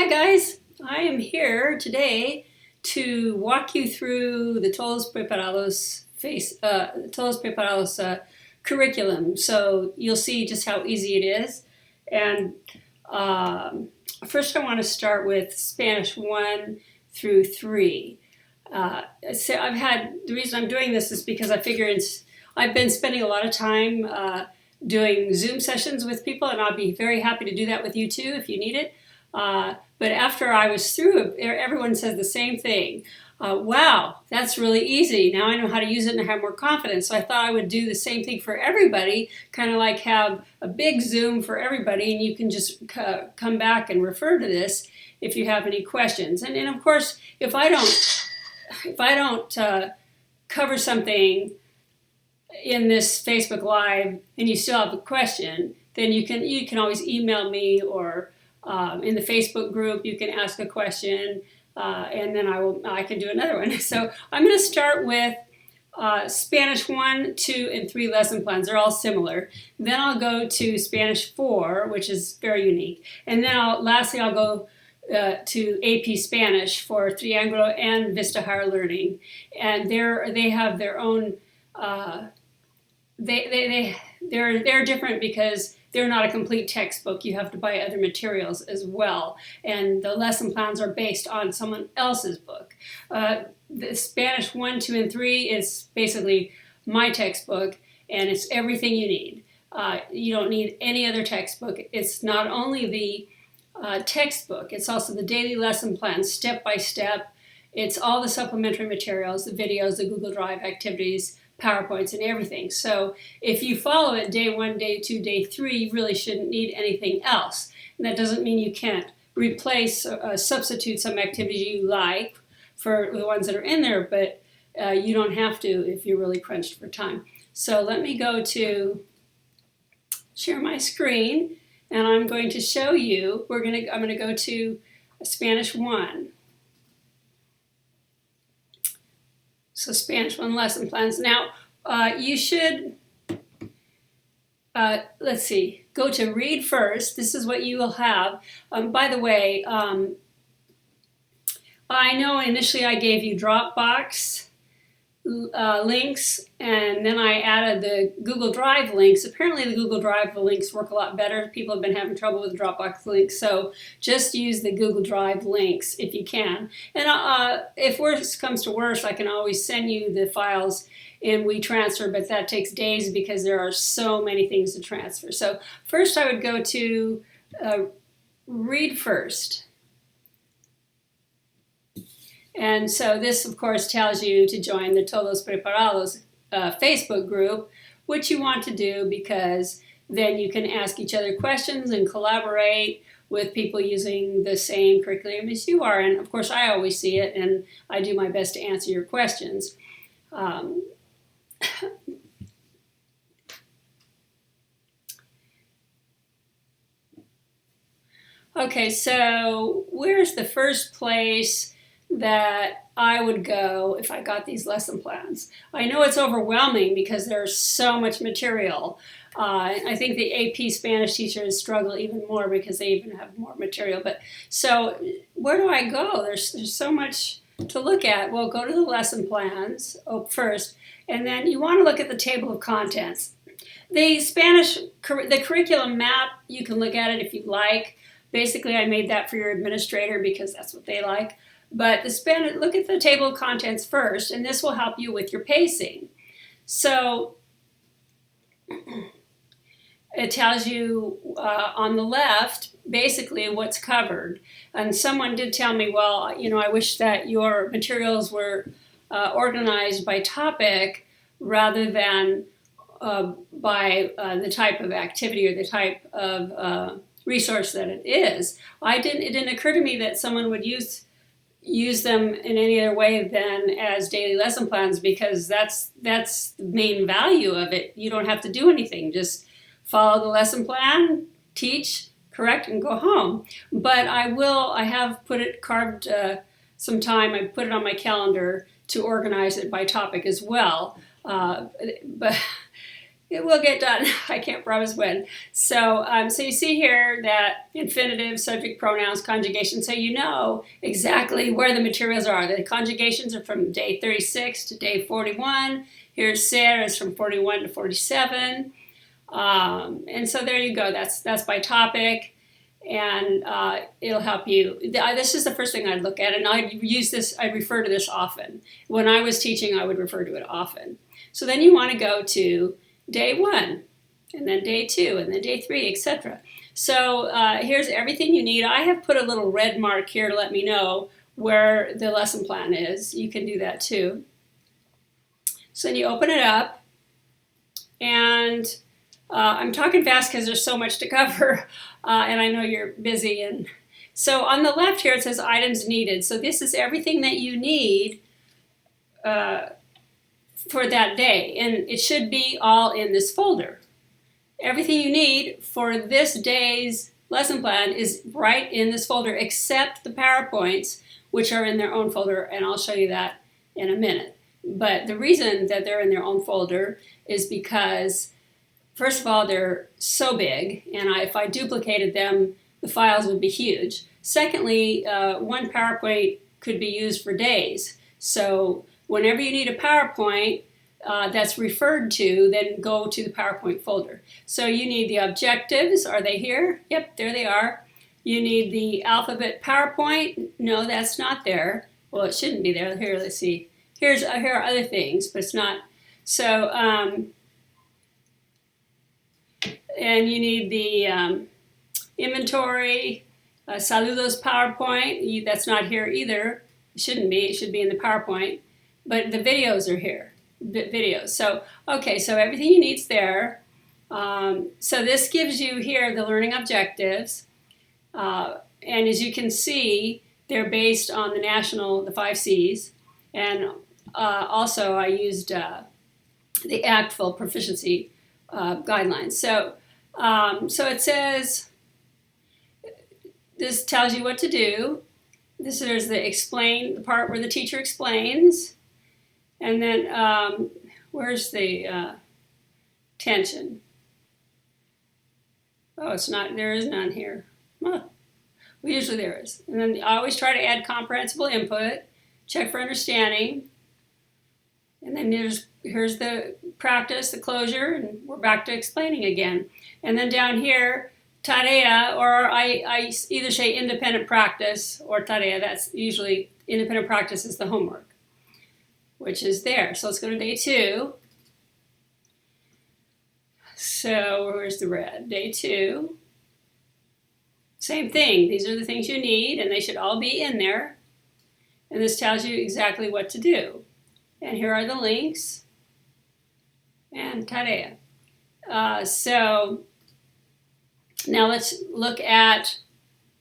Hi guys, I am here today to walk you through the Todos preparados curriculum. So you'll see just how easy it is. And first I want to start with Spanish 1 through 3. So the reason I'm doing this is because I figure I've been spending a lot of time doing Zoom sessions with people, and I'll be very happy to do that with you too if you need it. But after I was through, everyone says the same thing. Wow, that's really easy. Now I know how to use it and I have more confidence. So I thought I would do the same thing for everybody, kind of like have a big Zoom for everybody, and you can just come back and refer to this if you have any questions. And of course, if I don't cover something in this Facebook Live and you still have a question, then you can always email me, or in the Facebook group you can ask a question, and then I can do another one. So I'm going to start with Spanish 1, 2, and 3 lesson plans. They're all similar. Then I'll go to Spanish 4, which is very unique. And then lastly I'll go to AP Spanish for Triángulo and Vista Higher Learning. And they have their own, they're different because they're not a complete textbook. You have to buy other materials as well. And the lesson plans are based on someone else's book. The Spanish 1, 2, and 3 is basically my textbook, and it's everything you need. You don't need any other textbook. It's not only the textbook, it's also the daily lesson plan, step by step. It's all the supplementary materials, the videos, the Google Drive activities, PowerPoints, and everything. So if you follow it day 1, day 2, day 3, you really shouldn't need anything else. And that doesn't mean you can't replace, substitute some activities you like for the ones that are in there, but you don't have to if you're really crunched for time. So let me go to share my screen, and I'm going to show you, I'm going to go to Spanish 1. So Spanish 1 lesson plans. Now, you should, let's see, go to read first. This is what you will have. By the way, I know initially I gave you Dropbox links, and then I added the Google Drive links. Apparently the Google Drive links work a lot better. People have been having trouble with Dropbox links, so just use the Google Drive links if you can. And if worse comes to worse, I can always send you the files in WeTransfer, but that takes days because there are so many things to transfer. So first I would go to read first. And so this, of course, tells you to join the Todos preparados Facebook group, which you want to do because then you can ask each other questions and collaborate with people using the same curriculum as you are. And of course, I always see it, and I do my best to answer your questions. Okay, so where's the first place that I would go if I got these lesson plans? I know it's overwhelming because there's so much material. I think the AP Spanish teachers struggle even more because they even have more material. But so where do I go? There's so much to look at. Well, go to the lesson plans first, and then you want to look at the table of contents. The curriculum map, you can look at it if you'd like. Basically, I made that for your administrator because that's what they like. But look at the table of contents first, and this will help you with your pacing. So it tells you on the left basically what's covered. And someone did tell me, well, I wish that your materials were organized by topic rather than by the type of activity or the type of resource that it is. It didn't occur to me that someone would use them in any other way than as daily lesson plans, because that's the main value of it. You don't have to do anything. Just follow the lesson plan, teach, correct, and go home. But I have put it carved some time. I put it on my calendar to organize it by topic as well. But it will get done. I can't promise when. So, so you see here that infinitive, subject, pronouns, conjugation. So you know exactly where the materials are. The conjugations are from day 36 to day 41. Here's ser is from 41 to 47. And so there you go. That's by topic. And it'll help you. This is the first thing I'd look at, and I refer to this often. When I was teaching, I would refer to it often. So then you want to go to day 1, and then day 2, and then day 3, etc. So here's everything you need. I have put a little red mark here to let me know where the lesson plan is. You can do that too. So then you open it up, and I'm talking fast because there's so much to cover, and I know you're busy. And so on the left here, it says items needed. So this is everything that you need for that day, and it should be all in this folder. Everything you need for this day's lesson plan is right in this folder, except the PowerPoints, which are in their own folder, and I'll show you that in a minute. But the reason that they're in their own folder is because, first of all, they're so big, and if I duplicated them, the files would be huge. Secondly, one PowerPoint could be used for days. So whenever you need a PowerPoint that's referred to, then go to the PowerPoint folder. So you need the objectives. Are they here? Yep, there they are. You need the alphabet PowerPoint. No, that's not there. Well, it shouldn't be there. Here, let's see. Here are other things, but it's not. So, and you need the inventory, Saludos PowerPoint. That's not here either. It shouldn't be. It should be in the PowerPoint. But the videos are here. Videos. So, okay, so everything you need is there. So this gives you here the learning objectives. And as you can see, they're based on the 5 C's. And also I used the ACTFL Proficiency guidelines. So, so it says, this tells you what to do. There's the explain, the part where the teacher explains. And then where's the tension? Oh, it's not, there is none here. Well, usually there is. And then I always try to add comprehensible input, check for understanding. And then here's the practice, the closure, and we're back to explaining again. And then down here, tarea, or I either say independent practice or tarea. That's usually, independent practice is the homework, which is there. So let's go to day 2. So where's the red? Day 2. Same thing. These are the things you need, and they should all be in there. And this tells you exactly what to do. And here are the links. And tarea. So now let's look at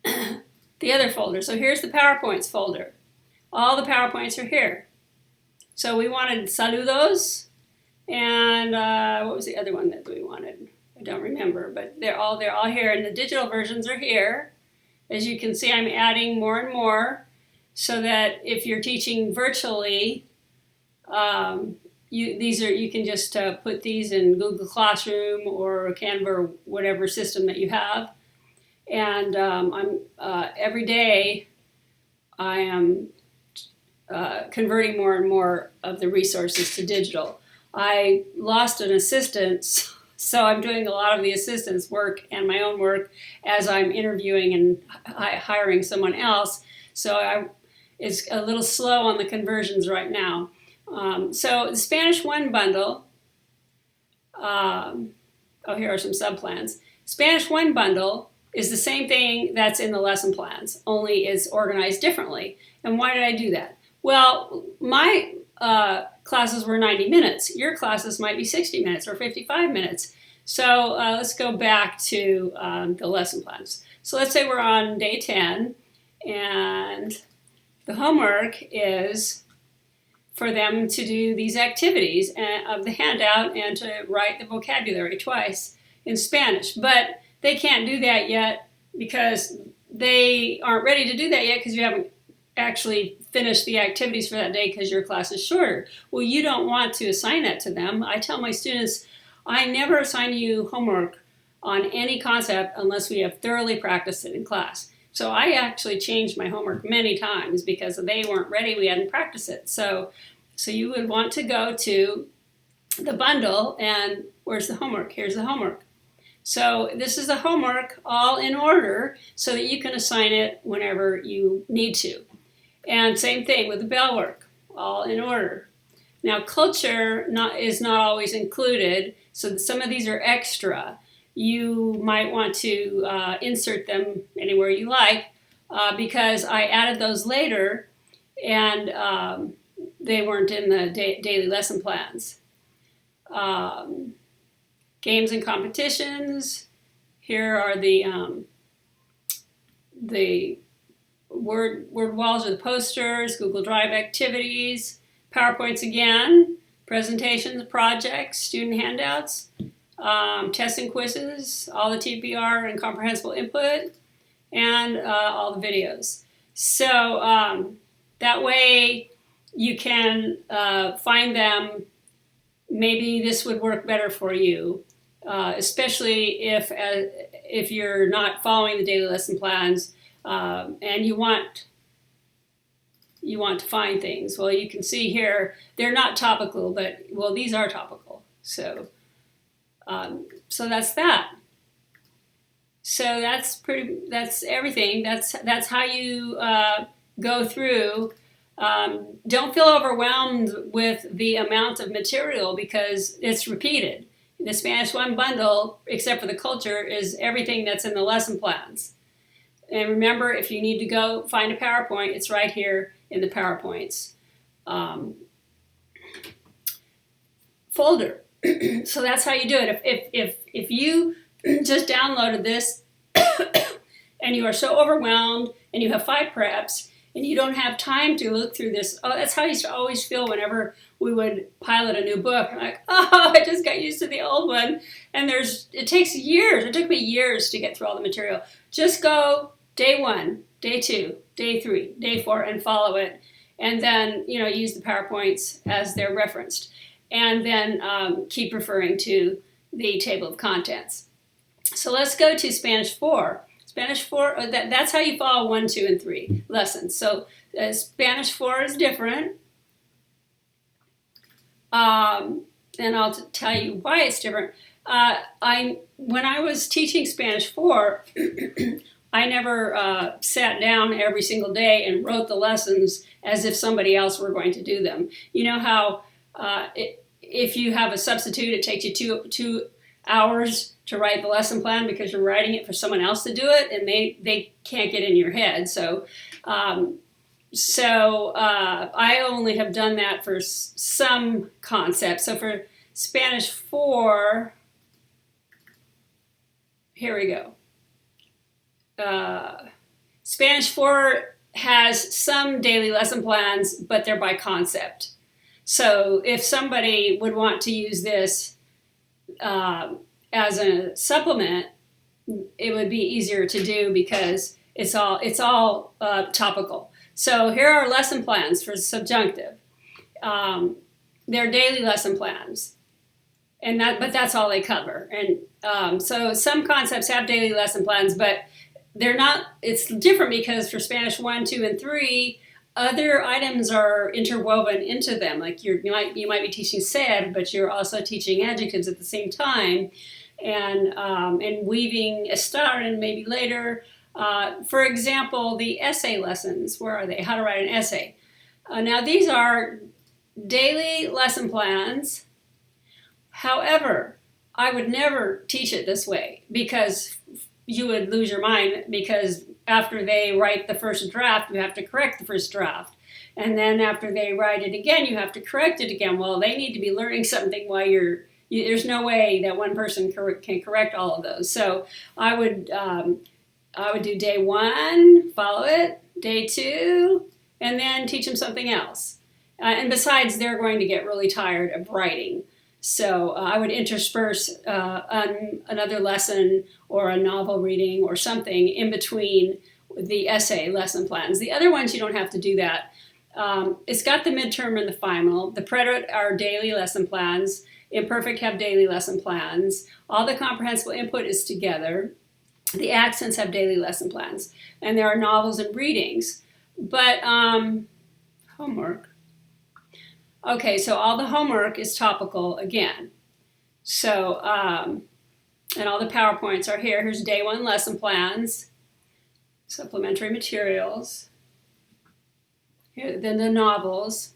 the other folder. So here's the PowerPoints folder. All the PowerPoints are here. So we wanted Saludos, and what was the other one that we wanted? I don't remember, but they're all here, and the digital versions are here. As you can see, I'm adding more and more so that if you're teaching virtually, you can just put these in Google Classroom or Canva or whatever system that you have. And every day I am converting more and more of the resources to digital. I lost an assistant, so I'm doing a lot of the assistant's work and my own work as I'm interviewing and hiring someone else. So it's a little slow on the conversions right now. So the Spanish 1 bundle, here are some subplans. Spanish 1 bundle is the same thing that's in the lesson plans, only is organized differently. And why did I do that? Well, my classes were 90 minutes. Your classes might be 60 minutes or 55 minutes. So let's go back to the lesson plans. So let's say we're on day 10, and the homework is for them to do these activities of the handout and to write the vocabulary twice in Spanish. But they can't do that yet because they aren't ready to do that yet because you haven't actually finished the activities for that day because your class is shorter. Well, you don't want to assign that to them. I tell my students, I never assign you homework on any concept unless we have thoroughly practiced it in class. So I actually changed my homework many times because they weren't ready, we hadn't practiced it. So you would want to go to the bundle and where's the homework? Here's the homework. So this is the homework all in order so that you can assign it whenever you need to. And same thing with the bell work, all in order. Now culture is not always included, so some of these are extra. You might want to insert them anywhere you like because I added those later and they weren't in the daily lesson plans. Games and competitions. Here are the word walls or the posters, Google Drive activities, PowerPoints again, presentations, projects, student handouts, tests and quizzes, all the TPR and comprehensible input, and all the videos. So that way you can find them. Maybe this would work better for you, especially if you're not following the daily lesson plans and you want to find things. Well, you can see here they're not topical, but well, these are topical. So that's that. So that's everything. That's how you go through. Don't feel overwhelmed with the amount of material because it's repeated. The Spanish 1 bundle, except for the culture, is everything that's in the lesson plans. And remember, if you need to go find a PowerPoint, it's right here in the PowerPoints folder. So that's how you do it. If you just downloaded this and you are so overwhelmed and you have 5 preps and you don't have time to look through this, that's how I used to always feel whenever we would pilot a new book. I'm like, I just got used to the old one. And it takes years. It took me years to get through all the material. Just go day 1, day 2, day 3, day 4, and follow it. And then, use the PowerPoints as they're referenced. And then keep referring to the table of contents. So let's go to Spanish 4. Spanish 4, that's how you follow 1, 2, and 3 lessons. So Spanish 4 is different. And I'll tell you why it's different. When I was teaching Spanish 4, I never sat down every single day and wrote the lessons as if somebody else were going to do them. You know how if you have a substitute, it takes you two hours to write the lesson plan because you're writing it for someone else to do it, and they can't get in your head. So I only have done that for some concepts. So for Spanish 4, here we go. Spanish 4 has some daily lesson plans, but they're by concept. So if somebody would want to use this as a supplement, it would be easier to do because it's all topical. So here are lesson plans for subjunctive. They're daily lesson plans, but that's all they cover. And so some concepts have daily lesson plans, but they're not. It's different because for Spanish 1, 2, and 3, other items are interwoven into them. Like you might be teaching ser, but you're also teaching adjectives at the same time, and weaving estar in maybe later. For example, the essay lessons. Where are they? How to write an essay. Now these are daily lesson plans. However, I would never teach it this way because you would lose your mind, because after they write the first draft, you have to correct the first draft. And then after they write it again, you have to correct it again. Well, they need to be learning something while there's no way that one person can correct all of those. So I would do day 1, follow it, day 2, and then teach them something else. And besides, they're going to get really tired of writing. So I would intersperse another lesson or a novel reading or something in between the essay lesson plans. The other ones, you don't have to do that. It's got the midterm and the final. The preparate are daily lesson plans, Imperfect have daily lesson plans. All the comprehensible input is together. The accents have daily lesson plans. And there are novels and readings. But homework. Okay, so all the homework is topical again. So, and all the PowerPoints are here. Here's day 1 lesson plans, supplementary materials. Here, then the novels.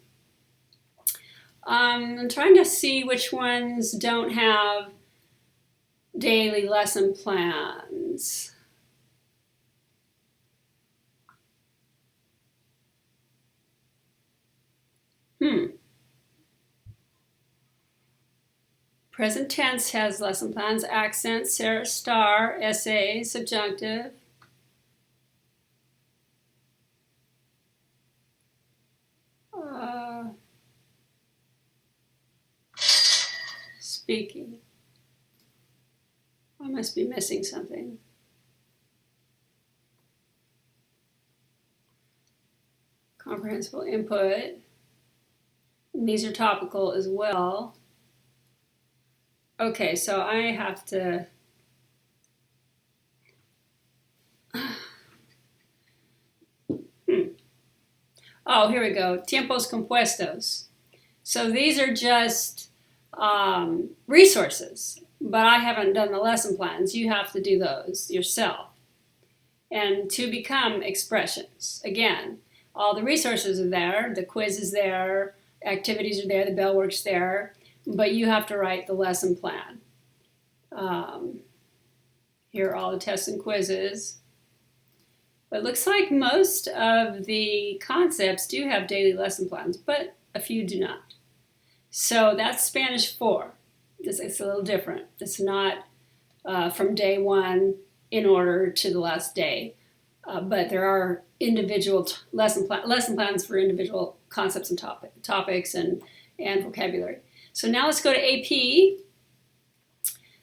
I'm trying to see which ones don't have daily lesson plans. Present tense has lesson plans, accents, Sarah star, essay, subjunctive. Speaking. I must be missing something. Comprehensible input. And these are topical as well. Okay, so I have to... Oh, here we go. Tiempos compuestos. So these are just resources, but I haven't done the lesson plans. You have to do those yourself. And to become expressions. Again, all the resources are there. The quiz is there. Activities are there. The bell work's there. But you have to write the lesson plan. Here are all the tests and quizzes. But it looks like most of the concepts do have daily lesson plans, but a few do not. So that's Spanish 4. It's a little different. It's not from day 1 in order to the last day. But there are individual lesson plans for individual concepts and topics and vocabulary. So now let's go to AP.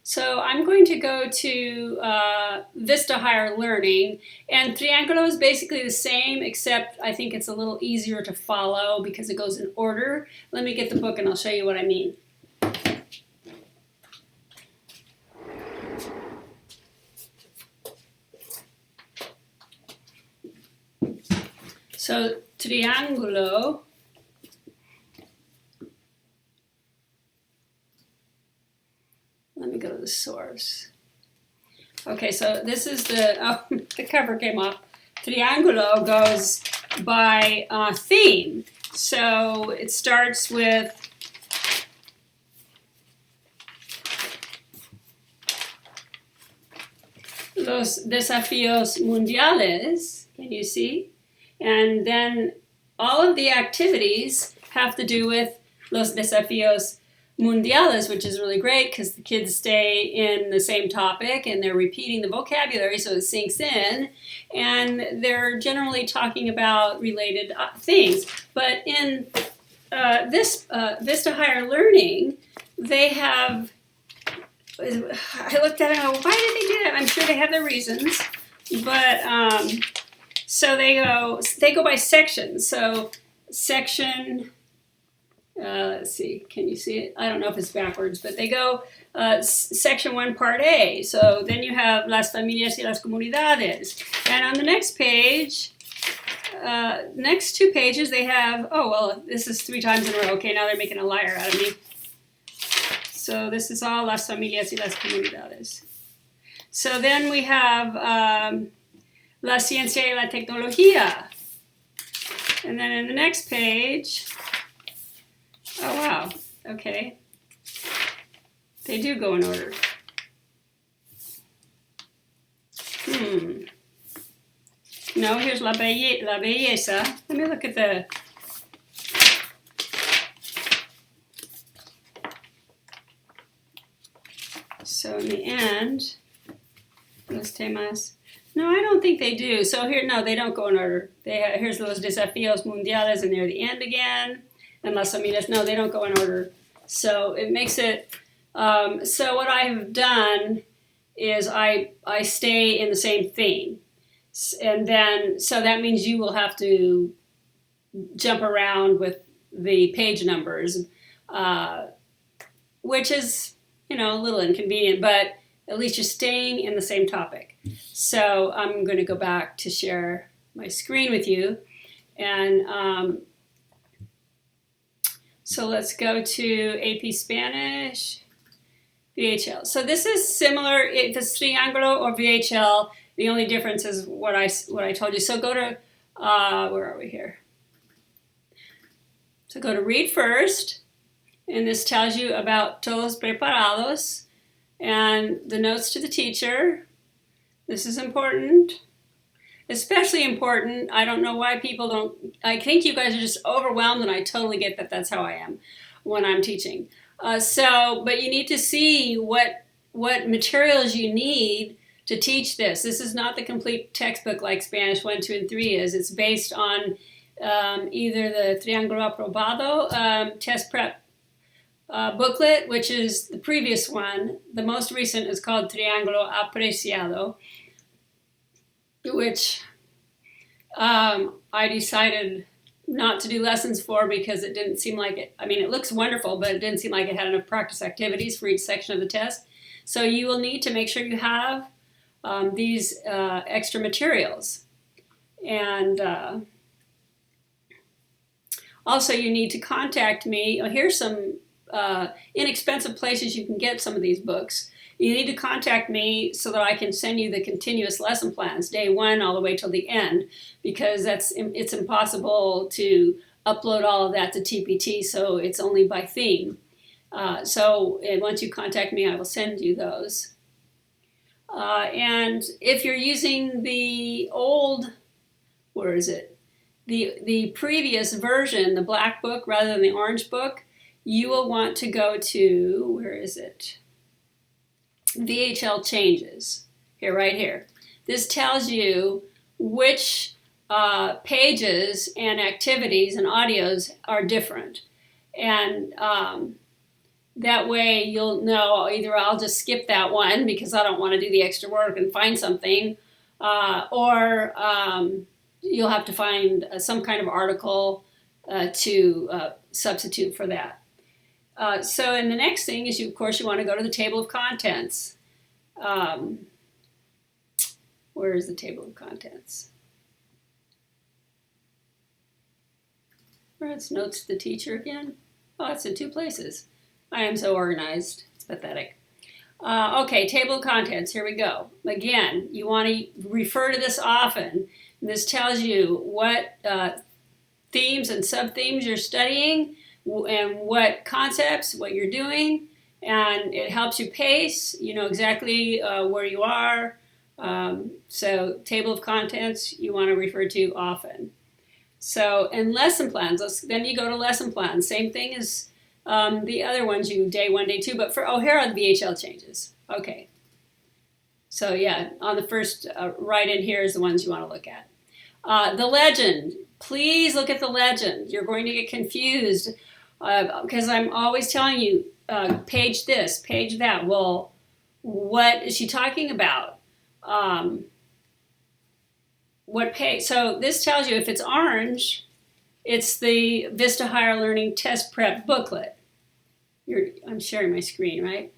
So I'm going to go to Vista Higher Learning, and Triángulo is basically the same, except I think it's a little easier to follow because it goes in order. Let me get the book and I'll show you what I mean. So Triángulo let me go to the source. Okay, so this is the cover came off. Triángulo goes by theme. So it starts with los desafíos mundiales. Can you see? And then all of the activities have to do with los desafíos mundiales, which is really great because the kids stay in the same topic and they're repeating the vocabulary so it sinks in, and they're generally talking about related things. But in this Vista Higher Learning, they have, I looked at it and I go, why did they do that? I'm sure they have their reasons, but so they go by sections. So section, let's see, can you see it? I don't know if it's backwards, but they go section 1, part A. So then you have las familias y las comunidades. And on the next page, next 2 pages, they have, oh, well, this is 3 times in a row. Okay, now they're making a liar out of me. So this is all las familias y las comunidades. So then we have la ciencia y la tecnología. And then in the next page, oh wow, okay. They do go in order. No, here's la belleza. Let me look at the... So in the end, los temas... No, I don't think they do. So here, no, they don't go in order. Here's los desafíos mundiales, and they're the end again. And las familias, no, they don't go in order. So it makes it, so what I have done is I stay in the same theme. And then, so that means you will have to jump around with the page numbers. which is, you know, a little inconvenient, but at least you're staying in the same topic. So I'm going to go back to share my screen with you. And so let's go to AP Spanish, VHL. So this is similar, if it's Triángulo or VHL, the only difference is what I told you. So go to, where are we here? So go to read first, and this tells you about Todos preparados and the notes to the teacher. This is important, especially important. I don't know why people don't, I think you guys are just overwhelmed, and I totally get that. That's how I am when I'm teaching. But you need to see what materials you need to teach this. This is not the complete textbook like Spanish 1, 2, and 3 is. It's based on either the Triángulo Aprobado test prep booklet, which is the previous one. The most recent is called Triángulo Apreciado, which I decided not to do lessons for because it didn't seem like it, I mean, it looks wonderful, but it didn't seem like it had enough practice activities for each section of the test. So you will need to make sure you have these extra materials. And also you need to contact me. Here's some inexpensive places you can get some of these books. You need to contact me so that I can send you the continuous lesson plans, day 1 all the way till the end, because it's impossible to upload all of that to TPT, so it's only by theme. So once you contact me, I will send you those. And if you're using the old, where is it? The previous version, the black book rather than the orange book, you will want to go to, where is it? VHL changes, here, right here. This tells you which pages and activities and audios are different. And that way you'll know either I'll just skip that one because I don't want to do the extra work and find something, or you'll have to find some kind of article to substitute for that. So, and the next thing is, of course, you want to go to the table of contents. Where is the table of contents? Where it's notes to the teacher again? Oh, it's in 2 places. I am so organized. It's pathetic. Okay, table of contents. Here we go. Again, you want to refer to this often. This tells you what themes and sub-themes you're studying, and what concepts, what you're doing, and it helps you pace. You know exactly where you are. So table of contents you want to refer to often. So, and lesson plans, then you go to lesson plans. Same thing as the other ones, you day 1, day 2, but for, here are the VHL changes. Okay. So yeah, on the first, right in here is the ones you want to look at. The legend, please look at the legend. You're going to get confused because I'm always telling you, page this, page that. Well, what is she talking about? What page? So this tells you if it's orange, it's the Vista Higher Learning Test Prep booklet. I'm sharing my screen, right?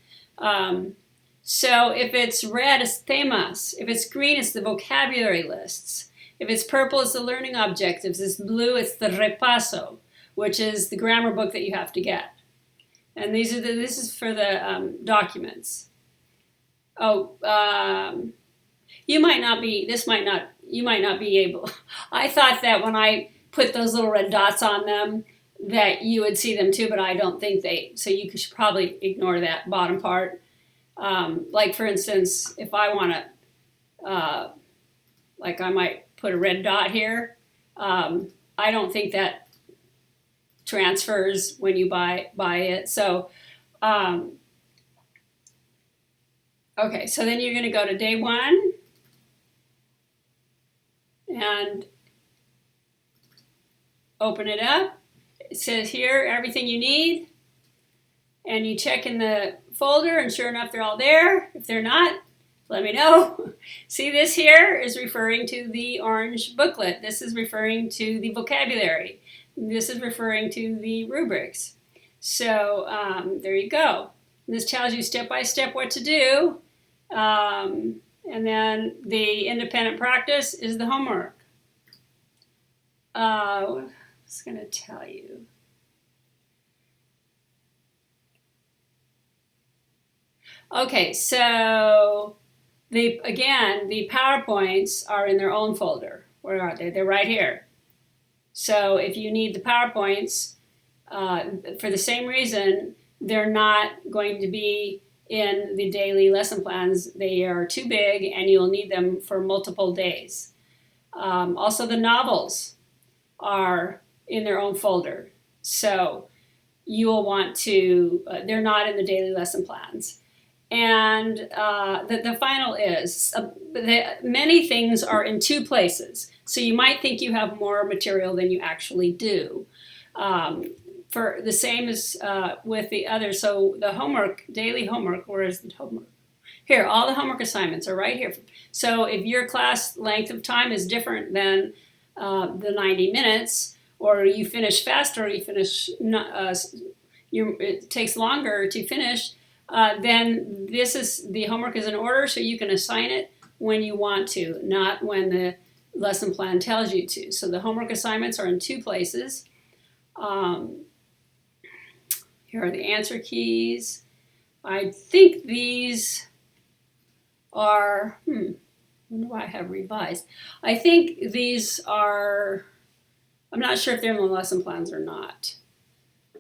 So if it's red, it's temas. If it's green, it's the vocabulary lists. If it's purple, it's the learning objectives. If it's blue, it's the repaso, which is the grammar book that you have to get. And this is for the documents. Oh, you might not be able. I thought that when I put those little red dots on them that you would see them too, but I don't think so you should probably ignore that bottom part. Like for instance, if I want to, like I might put a red dot here. I don't think that transfers when you buy it. So, okay, so then you're going to go to day 1 and open it up. It says here everything you need, and you check in the folder, and sure enough they're all there. If they're not, let me know. See, this here is referring to the orange booklet. This is referring to the vocabulary. This is referring to the rubrics. So there you go. This tells you step by step what to do. And then the independent practice is the homework. I was going to tell you. Okay, so the PowerPoints are in their own folder. Where are they? They're right here. So if you need the PowerPoints, for the same reason, they're not going to be in the daily lesson plans. They are too big and you'll need them for multiple days. Also, the novels are in their own folder. So you will want to, they're not in the daily lesson plans. And the final is, many things are in two places. So you might think you have more material than you actually do. For the same as with the others. So the homework, daily homework, where is the homework? Here, all the homework assignments are right here. So if your class length of time is different than the 90 minutes, or you finish faster, or you finish, it takes longer to finish, then the homework is in order, so you can assign it when you want to, not when the lesson plan tells you to. So the homework assignments are in two places. Here are the answer keys. I think these are, I wonder why I have revised. I think these are, I'm not sure if they're in the lesson plans or not,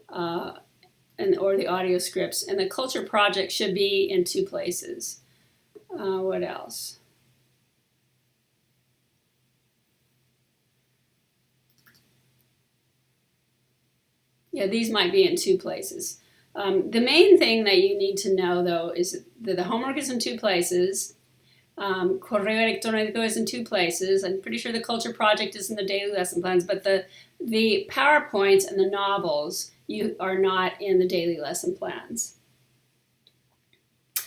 or the audio scripts. And the culture project should be in two places. What else? Yeah, these might be in two places. The main thing that you need to know, though, is that the homework is in two places. Correo electrónico is in two places. I'm pretty sure the culture project is in the daily lesson plans, but the PowerPoints and the novels are not in the daily lesson plans.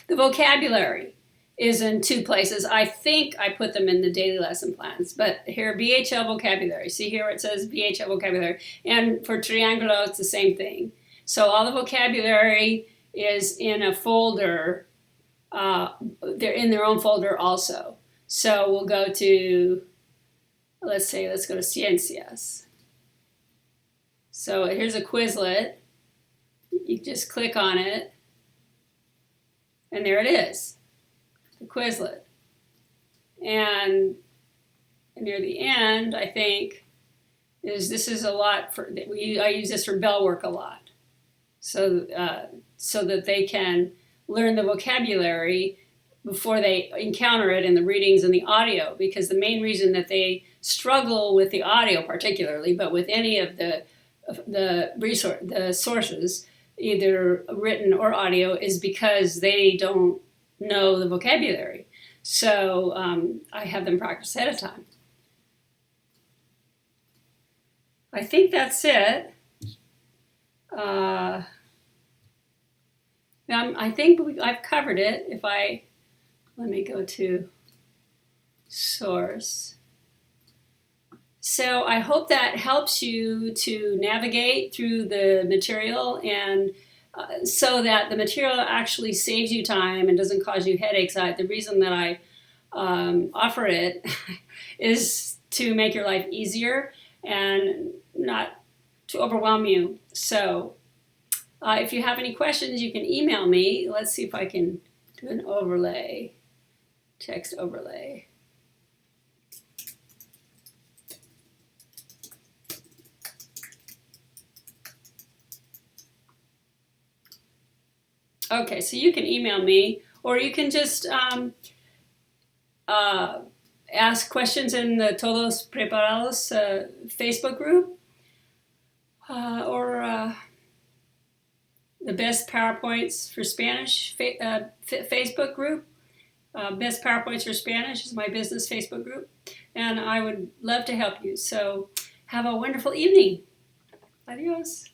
The vocabulary is in two places. I think I put them in the daily lesson plans, but here, BHL vocabulary. See here it says BHL vocabulary. And for triangulo, it's the same thing. So all the vocabulary is in a folder. They're in their own folder also. So we'll go to, let's go to Ciencias. So here's a Quizlet. You just click on it, and there it is. The Quizlet. And near the end, I think, this is a lot for, I use this for bell work a lot. So that they can learn the vocabulary before they encounter it in the readings and the audio, because the main reason that they struggle with the audio particularly, but with any of the sources, either written or audio, is because they don't know the vocabulary. So I have them practice ahead of time. I think that's it. I think I've covered it. Let me go to source. So I hope that helps you to navigate through the material, and so that the material actually saves you time and doesn't cause you headaches. The reason that I offer it is to make your life easier and not to overwhelm you. So if you have any questions, you can email me. Let's see if I can do an overlay, text overlay. Okay, so you can email me, or you can just ask questions in the Todos preparados Facebook group, or the Best PowerPoints for Spanish Facebook group. Best PowerPoints for Spanish is my business Facebook group, and I would love to help you. So have a wonderful evening. Adios.